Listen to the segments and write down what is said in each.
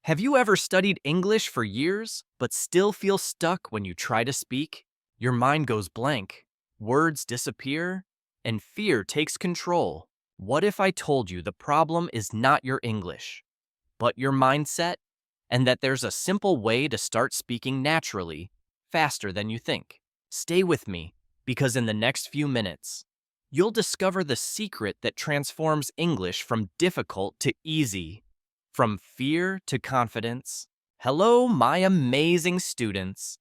Have you ever studied English for years, but still feel stuck when you try to speak? Your mind goes blank, words disappear, and fear takes control. What if I told you the problem is not your English, but your mindset, and that there's a simple way to start speaking naturally, faster than you think? Stay with me, because in the next few minutes, you'll discover the secret that transforms English from difficult to easy, from fear to confidence. Hello, my amazing students.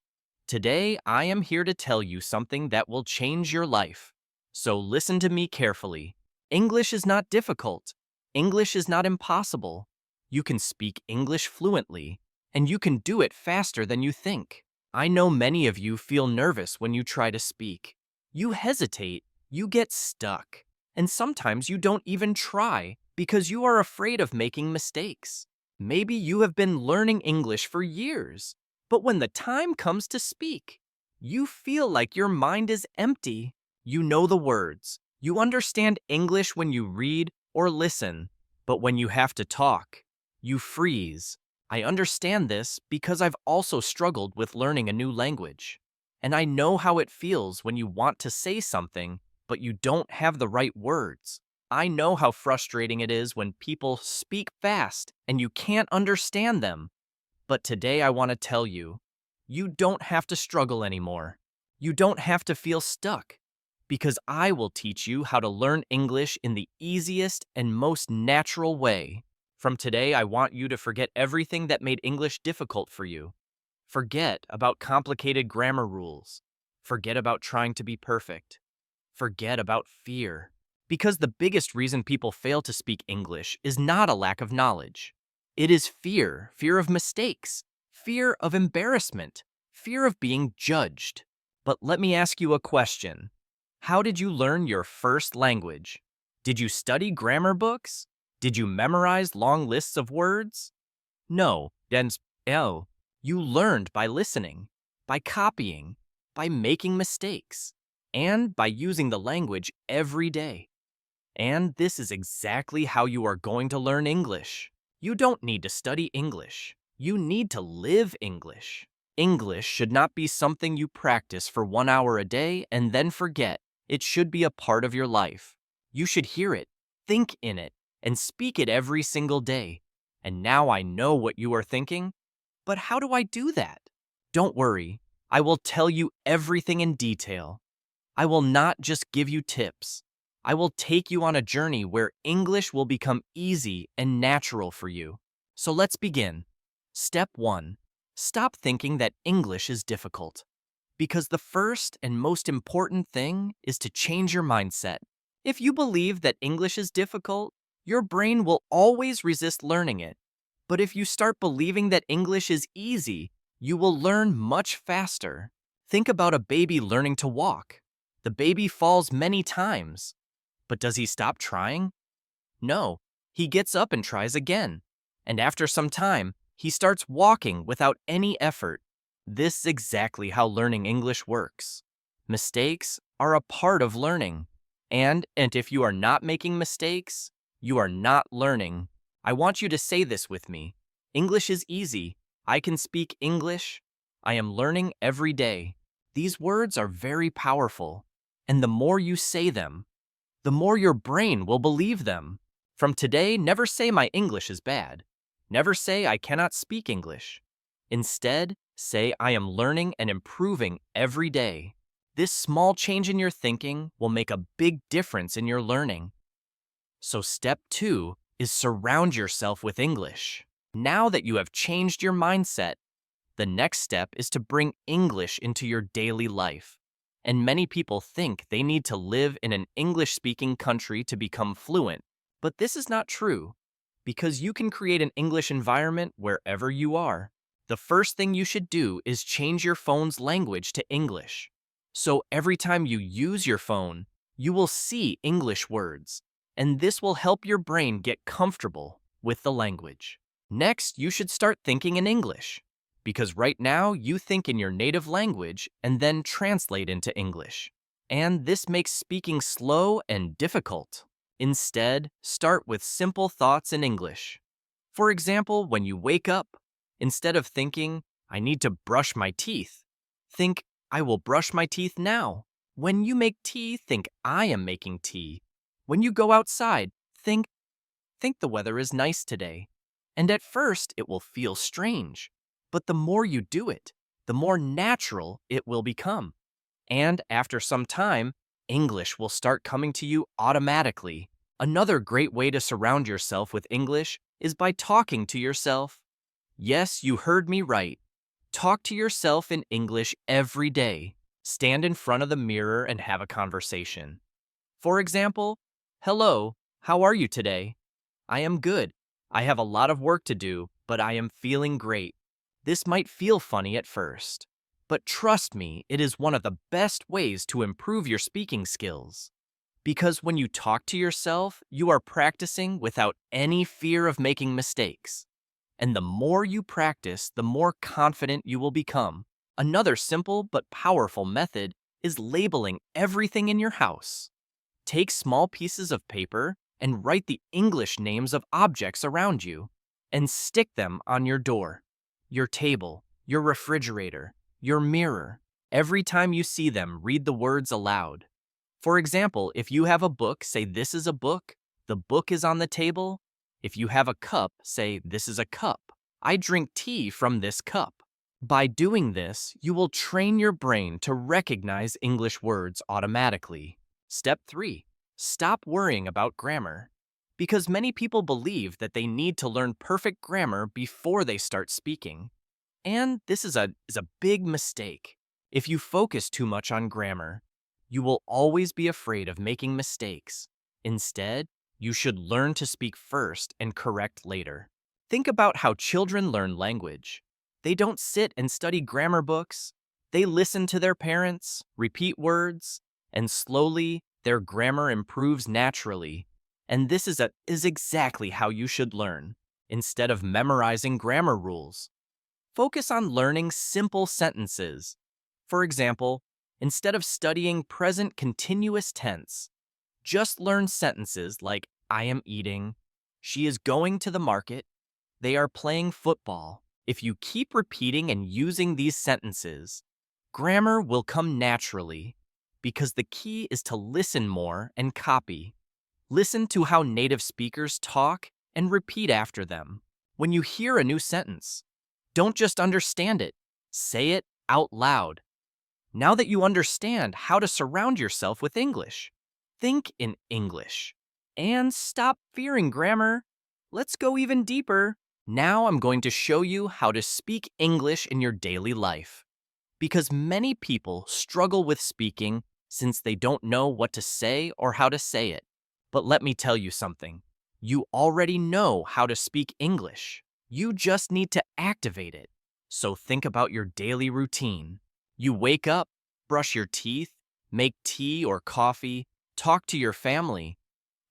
Today, I am here to tell you something that will change your life. So listen to me carefully. English is not difficult. English is not impossible. You can speak English fluently, and you can do it faster than you think. I know many of you feel nervous when you try to speak. You hesitate, you get stuck, and sometimes you don't even try because you are afraid of making mistakes. Maybe you have been learning English for years, but when the time comes to speak, you feel like your mind is empty. You know the words. You understand English when you read or listen, but when you have to talk, you freeze. I understand this because I've also struggled with learning a new language. And I know how it feels when you want to say something, but you don't have the right words. I know how frustrating it is when people speak fast and you can't understand them. But today I want to tell you, you don't have to struggle anymore. You don't have to feel stuck, because I will teach you how to learn English in the easiest and most natural way. From today, I want you to forget everything that made English difficult for you. Forget about complicated grammar rules. Forget about trying to be perfect. Forget about fear. Because the biggest reason people fail to speak English is not a lack of knowledge. It is fear, fear of mistakes, fear of embarrassment, fear of being judged. But let me ask you a question. How did you learn your first language? Did you study grammar books? Did you memorize long lists of words? No, you learned by listening, by copying, by making mistakes, and by using the language every day. And this is exactly how you are going to learn English. You don't need to study English. You need to live English. English should not be something you practice for 1 hour a day and then forget. It should be a part of your life. You should hear it, think in it, and speak it every single day. And now I know what you are thinking. But how do I do that? Don't worry. I will tell you everything in detail. I will not just give you tips. I will take you on a journey where English will become easy and natural for you. So let's begin. Step 1. Stop thinking that English is difficult. Because the first and most important thing is to change your mindset. If you believe that English is difficult, your brain will always resist learning it. But if you start believing that English is easy, you will learn much faster. Think about a baby learning to walk. The baby falls many times. But does he stop trying? No, he gets up and tries again. And after some time, he starts walking without any effort. This is exactly how learning English works. Mistakes are a part of learning. And if you are not making mistakes, you are not learning. I want you to say this with me. English is easy. I can speak English. I am learning every day. These words are very powerful. And the more you say them, the more your brain will believe them. From today, never say my English is bad. Never say I cannot speak English. Instead, say I am learning and improving every day. This small change in your thinking will make a big difference in your learning. So step 2 is surround yourself with English. Now that you have changed your mindset, the next step is to bring English into your daily life. And many people think they need to live in an English-speaking country to become fluent. But this is not true, because you can create an English environment wherever you are. The first thing you should do is change your phone's language to English. So every time you use your phone, you will see English words, and this will help your brain get comfortable with the language. Next, you should start thinking in English. Because right now, you think in your native language and then translate into English. And this makes speaking slow and difficult. Instead, start with simple thoughts in English. For example, when you wake up, instead of thinking, I need to brush my teeth, think, I will brush my teeth now. When you make tea, think, I am making tea. When you go outside, think the weather is nice today. And at first, it will feel strange. But the more you do it, the more natural it will become. And after some time, English will start coming to you automatically. Another great way to surround yourself with English is by talking to yourself. Yes, you heard me right. Talk to yourself in English every day. Stand in front of the mirror and have a conversation. For example, hello, how are you today? I am good. I have a lot of work to do, but I am feeling great. This might feel funny at first, but trust me, it is one of the best ways to improve your speaking skills. Because when you talk to yourself, you are practicing without any fear of making mistakes. And the more you practice, the more confident you will become. Another simple but powerful method is labeling everything in your house. Take small pieces of paper and write the English names of objects around you and stick them on your door, your table, your refrigerator, your mirror. Every time you see them, read the words aloud. For example, if you have a book, say this is a book. The book is on the table. If you have a cup, say this is a cup. I drink tea from this cup. By doing this, you will train your brain to recognize English words automatically. Step 3. Stop worrying about grammar. Because many people believe that they need to learn perfect grammar before they start speaking. And this is a big mistake. If you focus too much on grammar, you will always be afraid of making mistakes. Instead, you should learn to speak first and correct later. Think about how children learn language. They don't sit and study grammar books. They listen to their parents, repeat words, and slowly their grammar improves naturally. And this is exactly how you should learn. Instead of memorizing grammar rules, focus on learning simple sentences. For example, instead of studying present continuous tense, just learn sentences like I am eating, she is going to the market, they are playing football. If you keep repeating and using these sentences, grammar will come naturally because the key is to listen more and copy. Listen to how native speakers talk and repeat after them. When you hear a new sentence, don't just understand it, say it out loud. Now that you understand how to surround yourself with English, think in English. And stop fearing grammar. Let's go even deeper. Now I'm going to show you how to speak English in your daily life. Because many people struggle with speaking since they don't know what to say or how to say it. But let me tell you something. You already know how to speak English. You just need to activate it. So think about your daily routine. You wake up, brush your teeth, make tea or coffee, talk to your family,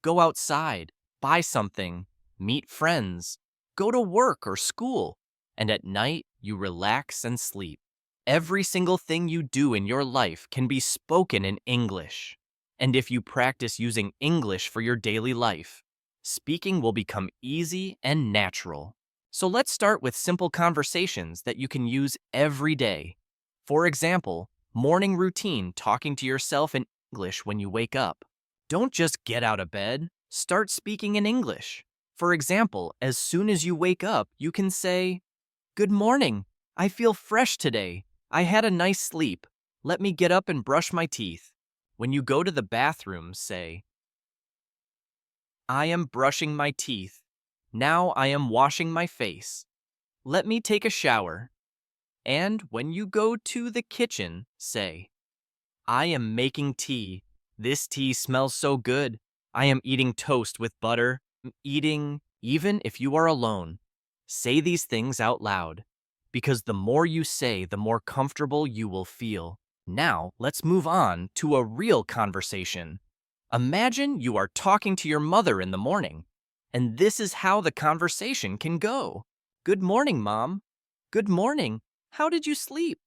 go outside, buy something, meet friends, go to work or school, and at night you relax and sleep. Every single thing you do in your life can be spoken in English. And if you practice using English for your daily life, speaking will become easy and natural. So let's start with simple conversations that you can use every day. For example, morning routine, talking to yourself in English when you wake up. Don't just get out of bed, start speaking in English. For example, as soon as you wake up, you can say, "Good morning, I feel fresh today. I had a nice sleep. Let me get up and brush my teeth." When you go to the bathroom, say, "I am brushing my teeth. Now I am washing my face. Let me take a shower." And when you go to the kitchen, say, "I am making tea. This tea smells so good. I am eating toast with butter. Eating, even if you are alone." Say these things out loud, because the more you say, the more comfortable you will feel. Now, let's move on to a real conversation. Imagine you are talking to your mother in the morning, and this is how the conversation can go. "Good morning, Mom." "Good morning. How did you sleep?"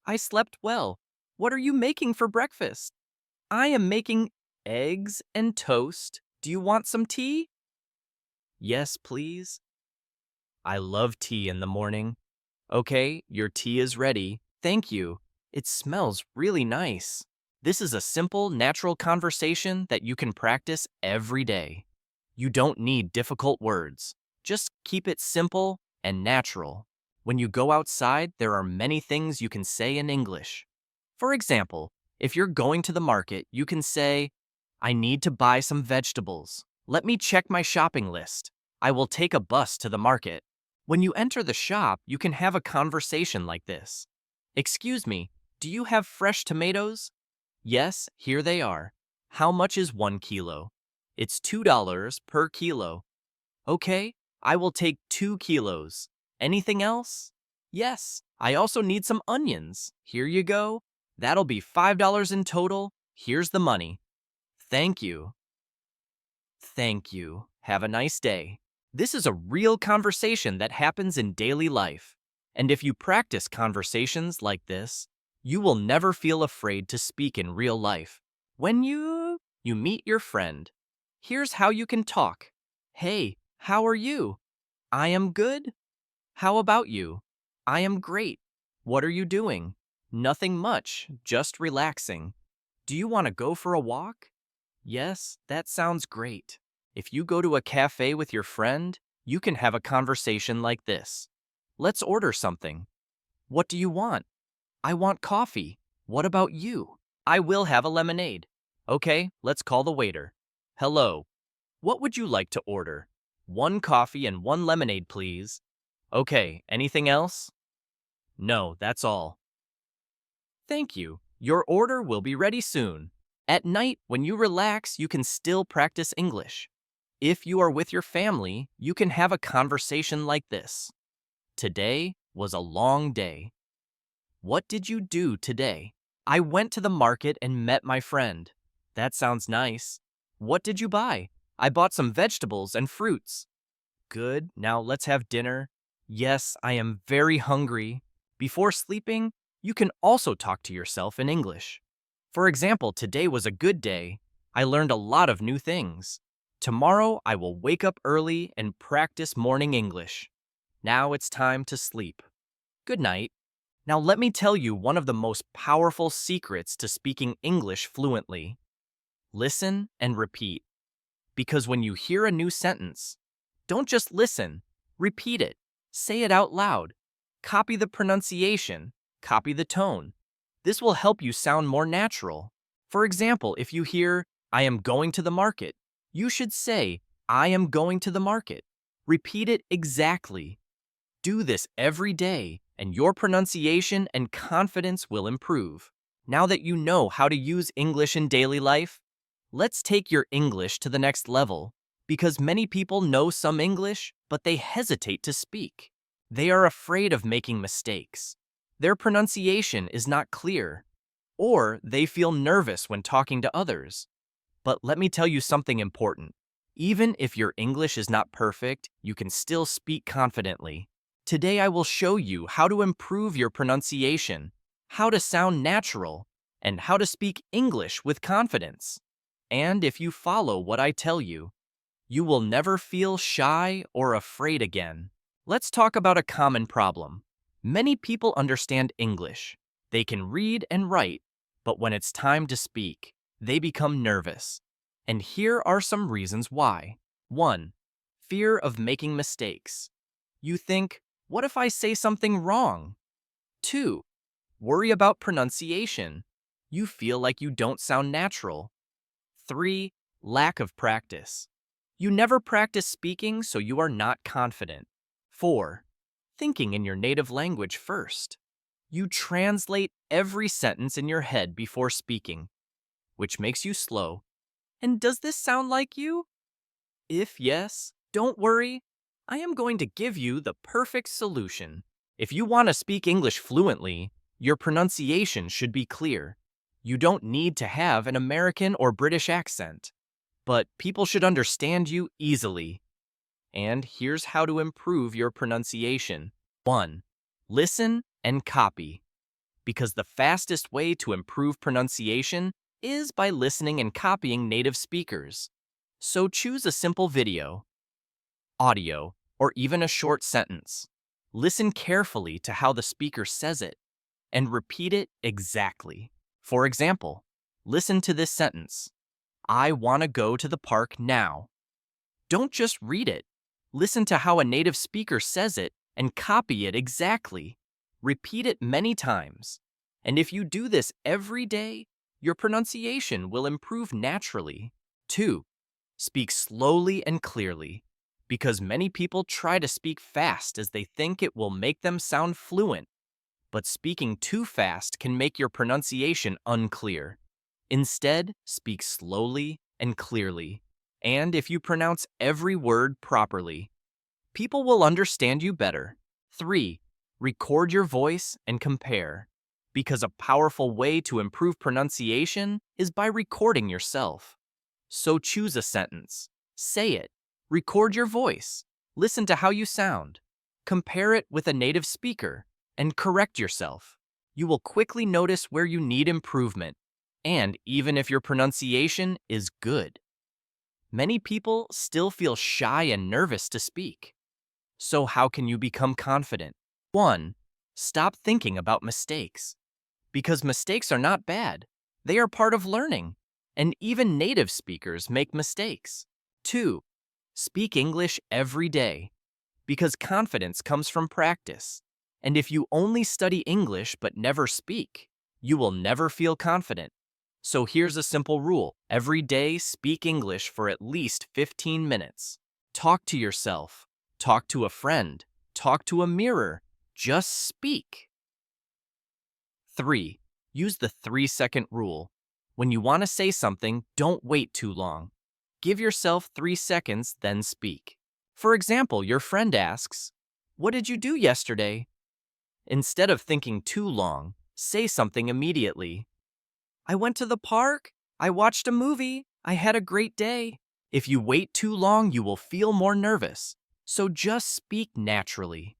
"I slept well. What are you making for breakfast?" "I am making eggs and toast. Do you want some tea?" "Yes, please." I love tea in the morning. Okay, your tea is ready. Thank you. It smells really nice. This is a simple, natural conversation that you can practice every day. You don't need difficult words. Just keep it simple and natural. When you go outside, there are many things you can say in English. For example, if you're going to the market, you can say, I need to buy some vegetables. Let me check my shopping list. I will take a bus to the market. When you enter the shop, you can have a conversation like this. Excuse me, do you have fresh tomatoes? Yes, here they are. How much is 1 kilo? It's $2 per kilo. Okay, I will take 2 kilos. Anything else? Yes, I also need some onions. Here you go. That'll be $5 in total. Here's the money. Thank you. Thank you. Have a nice day. This is a real conversation that happens in daily life. And if you practice conversations like this, you will never feel afraid to speak in real life. When you meet your friend, here's how you can talk. Hey, how are you? I am good. How about you? I am great. What are you doing? Nothing much, just relaxing. Do you want to go for a walk? Yes, that sounds great. If you go to a cafe with your friend, you can have a conversation like this. Let's order something. What do you want? I want coffee. What about you? I will have a lemonade. Okay, let's call the waiter. Hello. What would you like to order? 1 coffee and 1 lemonade, please. Okay, anything else? No, that's all. Thank you. Your order will be ready soon. At night, when you relax, you can still practice English. If you are with your family, you can have a conversation like this. Today was a long day. What did you do today? I went to the market and met my friend. That sounds nice. What did you buy? I bought some vegetables and fruits. Good, now let's have dinner. Yes, I am very hungry. Before sleeping, you can also talk to yourself in English. For example, today was a good day. I learned a lot of new things. Tomorrow, I will wake up early and practice morning English. Now it's time to sleep. Good night. Now let me tell you one of the most powerful secrets to speaking English fluently. Listen and repeat. Because when you hear a new sentence, don't just listen. Repeat it. Say it out loud. Copy the pronunciation. Copy the tone. This will help you sound more natural. For example, if you hear, I am going to the market, you should say, I am going to the market. Repeat it exactly. Do this every day, and your pronunciation and confidence will improve. Now that you know how to use English in daily life, let's take your English to the next level. Because many people know some English, but they hesitate to speak. They are afraid of making mistakes. Their pronunciation is not clear, or they feel nervous when talking to others. But let me tell you something important. Even if your English is not perfect, you can still speak confidently. Today I will show you how to improve your pronunciation, how to sound natural, and how to speak English with confidence. And if you follow what I tell you, you will never feel shy or afraid again. Let's talk about a common problem. Many people understand English. They can read and write, but when it's time to speak, they become nervous. And here are some reasons why. 1. Fear of making mistakes. You think, what if I say something wrong? 2. Worry about pronunciation. You feel like you don't sound natural. 3. Lack of practice. You never practice speaking, so you are not confident. 4. Thinking in your native language first. You translate every sentence in your head before speaking, which makes you slow. And does this sound like you? If yes, don't worry. I am going to give you the perfect solution. If you want to speak English fluently, your pronunciation should be clear. You don't need to have an American or British accent, but people should understand you easily. And here's how to improve your pronunciation. 1. Listen and copy. Because the fastest way to improve pronunciation is by listening and copying native speakers. So choose a simple video. Audio. or even a short sentence. Listen carefully to how the speaker says it and repeat it exactly. For example, listen to this sentence: I want to go to the park now. Don't just read it. Listen to how a native speaker says it and copy it exactly. Repeat it many times. And if you do this every day, your pronunciation will improve naturally. 2. Speak slowly and clearly, because many people try to speak fast as they think it will make them sound fluent. But speaking too fast can make your pronunciation unclear. Instead, speak slowly and clearly. And if you pronounce every word properly, people will understand you better. 3. Record your voice and compare, because a powerful way to improve pronunciation is by recording yourself. So choose a sentence, say it, record your voice, listen to how you sound, compare it with a native speaker, and correct yourself. You will quickly notice where you need improvement, and even if your pronunciation is good. Many people still feel shy and nervous to speak. So how can you become confident? 1. Stop thinking about mistakes. Because mistakes are not bad. They are part of learning. And even native speakers make mistakes. 2. Speak English every day. Because confidence comes from practice. And if you only study English but never speak, you will never feel confident. So here's a simple rule. Every day, speak English for at least 15 minutes. Talk to yourself. Talk to a friend. Talk to a mirror. Just speak. 3. Use the 3-second rule. When you want to say something, don't wait too long. Give yourself 3 seconds, then speak. For example, your friend asks, "What did you do yesterday?" Instead of thinking too long, say something immediately. "I went to the park. I watched a movie. I had a great day." If you wait too long, you will feel more nervous. So just speak naturally.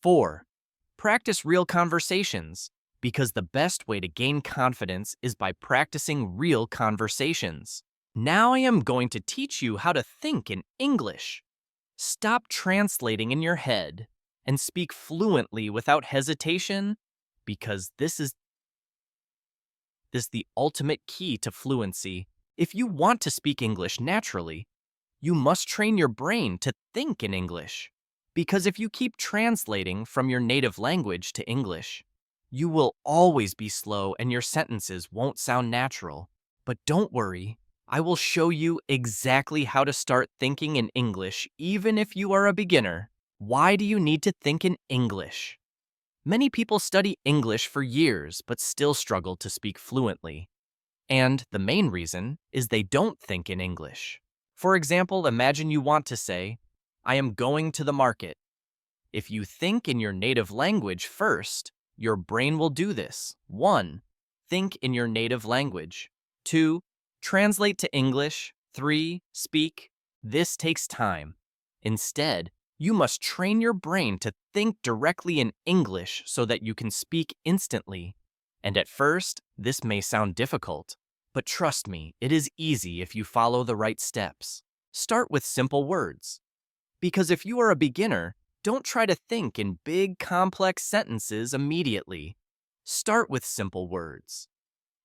4. Practice real conversations, because the best way to gain confidence is by practicing real conversations. Now I am going to teach you how to think in English. Stop translating in your head and speak fluently without hesitation, because this is the ultimate key to fluency. If you want to speak English naturally, you must train your brain to think in English. Because if you keep translating from your native language to English, you will always be slow and your sentences won't sound natural. But don't worry, I will show you exactly how to start thinking in English even if you are a beginner. Why do you need to think in English? Many people study English for years but still struggle to speak fluently. And the main reason is they don't think in English. For example, imagine you want to say, "I am going to the market." If you think in your native language first, your brain will do this. 1. Think in your native language. 2. Translate to English. 3. Speak. This takes time. Instead, you must train your brain to think directly in English so that you can speak instantly. And at first, this may sound difficult. But trust me, it is easy if you follow the right steps. Start with simple words. Because if you are a beginner, don't try to think in big, complex sentences immediately. Start with simple words.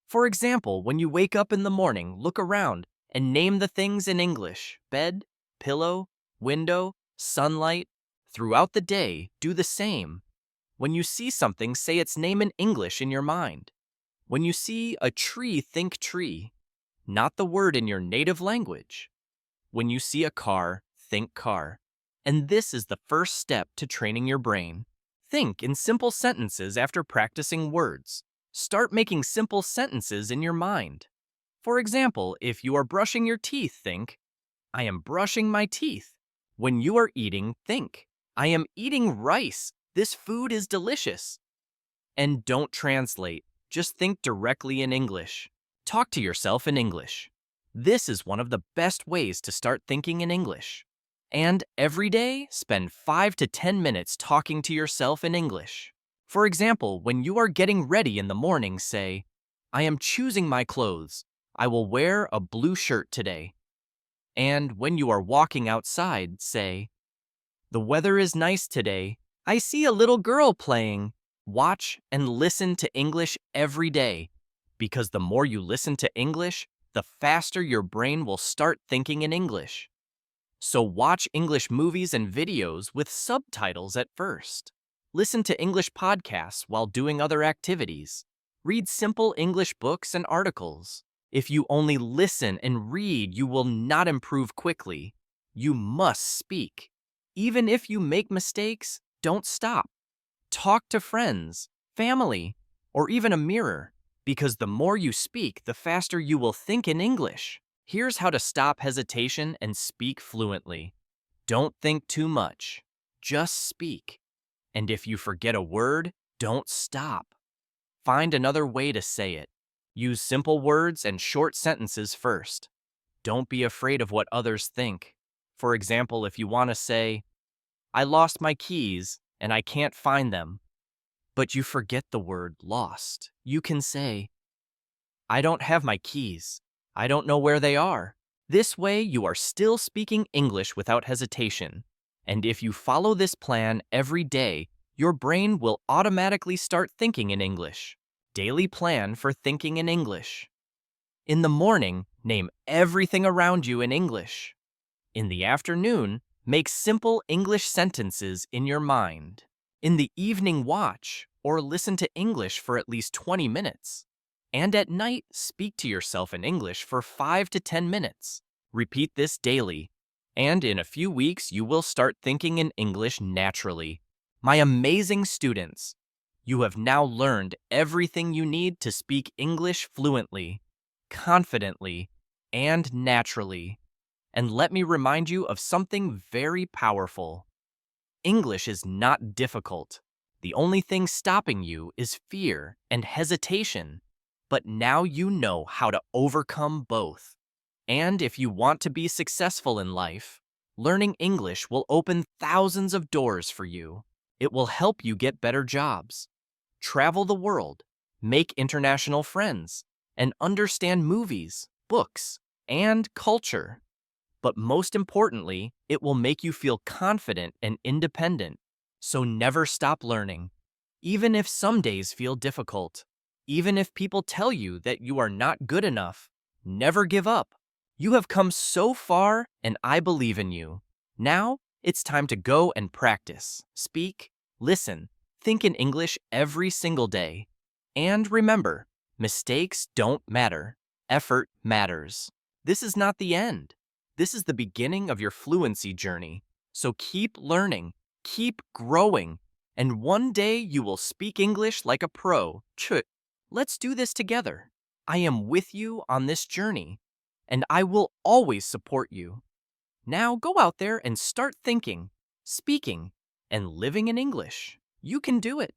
For example, when you wake up in the morning, look around and name the things in English: bed, pillow, window, sunlight. Throughout the day, do the same. When you see something, say its name in English in your mind. When you see a tree, think tree, not the word in your native language. When you see a car, think car. And this is the first step to training your brain. Think in simple sentences after practicing words. Start making simple sentences in your mind. For example, if you are brushing your teeth, think, "I am brushing my teeth." When you are eating, think, "I am eating rice. This food is delicious." And don't translate. Just think directly in English. Talk to yourself in English. This is one of the best ways to start thinking in English. And every day, spend 5 to 10 minutes talking to yourself in English. For example, when you are getting ready in the morning, say, "I am choosing my clothes. I will wear a blue shirt today." And when you are walking outside, say, The weather is nice today. I see a little girl playing. Watch and listen to English every day, because the more you listen to English, the faster your brain will start thinking in English. So watch English movies and videos with subtitles at first. Listen to English podcasts while doing other activities. Read simple English books and articles. If you only listen and read, you will not improve quickly. You must speak. Even if you make mistakes, don't stop. Talk to friends, family, or even a mirror, because the more you speak, the faster you will think in English. Here's how to stop hesitation and speak fluently. Don't think too much. Just speak. And if you forget a word, don't stop. Find another way to say it. Use simple words and short sentences first. Don't be afraid of what others think. For example, if you want to say, I lost my keys and I can't find them, but you forget the word lost, you can say, I don't have my keys. I don't know where they are. This way, you are still speaking English without hesitation. And if you follow this plan every day, your brain will automatically start thinking in English. Daily plan for thinking in English. In the morning, name everything around you in English. In the afternoon, make simple English sentences in your mind. In the evening, watch or listen to English for at least 20 minutes. And at night, speak to yourself in English for 5 to 10 minutes. Repeat this daily, and in a few weeks, you will start thinking in English naturally. My amazing students, you have now learned everything you need to speak English fluently, confidently, and naturally. And let me remind you of something very powerful. English is not difficult. The only thing stopping you is fear and hesitation. But now you know how to overcome both. And if you want to be successful in life, learning English will open thousands of doors for you. It will help you get better jobs, travel the world, make international friends, and understand movies, books, and culture. But most importantly, it will make you feel confident and independent. So never stop learning, even if some days feel difficult. Even if people tell you that you are not good enough, never give up. You have come so far, and I believe in you. Now, it's time to go and practice, speak, listen, think in English every single day. And remember, mistakes don't matter. Effort matters. This is not the end. This is the beginning of your fluency journey. So keep learning, keep growing, and one day you will speak English like a pro. Let's do this together. I am with you on this journey, and I will always support you. Now go out there and start thinking, speaking, and living in English. You can do it.